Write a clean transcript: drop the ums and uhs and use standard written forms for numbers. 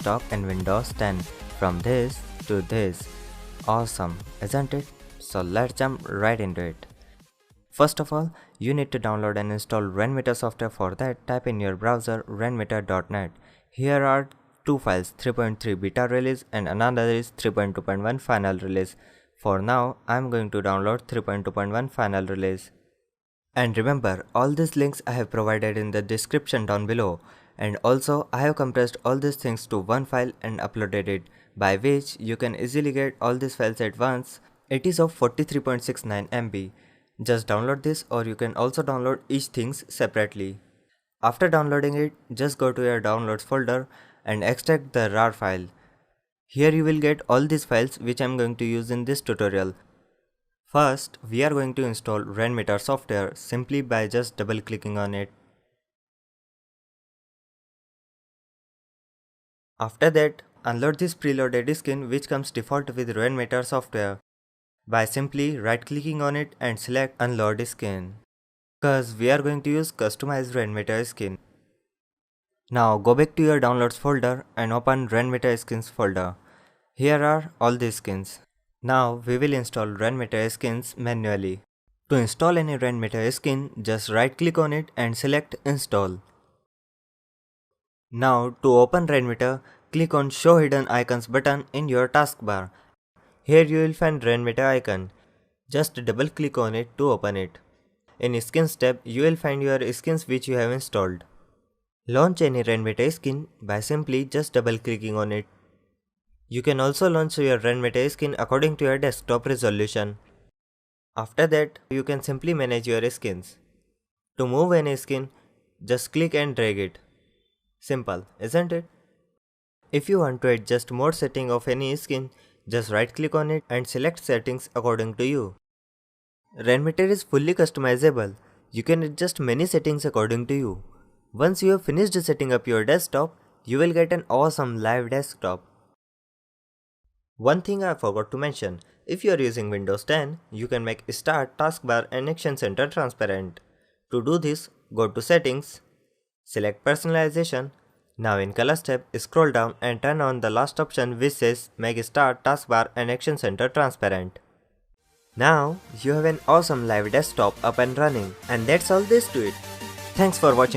desktop in Windows 10 from this to this. Awesome, isn't it? So let's jump right into it. First of all, you need to download and install Rainmeter software. For that, type in your browser rainmeter.net. Here are two files, 3.3 beta release and another is 3.2.1 final release. For now, I am going to download 3.2.1 final release. And remember, all these links I have provided in the description down below. And also, I have compressed all these things to one file and uploaded it, by which you can easily get all these files at once. It is of 43.69 MB. Just download this, or you can also download each things separately. After downloading it, just go to your downloads folder and extract the RAR file. Here you will get all these files which I am going to use in this tutorial. First, we are going to install Rainmeter software simply by just double clicking on it. After that, unload this preloaded skin which comes default with Rainmeter software by simply right clicking on it and select unload skin, cause we are going to use customized Rainmeter skin. Now go back to your downloads folder and open Rainmeter skins folder. Here are all these skins. Now we will install Rainmeter skins manually. To install any Rainmeter skin, just right click on it and select install. Now to open Rainmeter, click on show hidden icons button in your taskbar. Here you will find Rainmeter icon. Just double click on it to open it. In skins tab, you will find your skins which you have installed. Launch any Rainmeter skin by simply just double clicking on it. You can also launch your Rainmeter skin according to your desktop resolution. After that, you can simply manage your skins. To move any skin, just click and drag it. Simple, isn't it? If you want to adjust more setting of any skin, just right click on it and select settings according to you. Rainmeter is fully customizable. You can adjust many settings according to you. Once you have finished setting up your desktop, you will get an awesome live desktop. One thing I forgot to mention, if you are using Windows 10, you can make Start, Taskbar and Action Center transparent. To do this, go to Settings, select Personalization. Now in Colors tab, scroll down and turn on the last option which says Make Start, Taskbar and Action Center transparent. Now you have an awesome live desktop up and running, and that's all there is to it. Thanks for watching.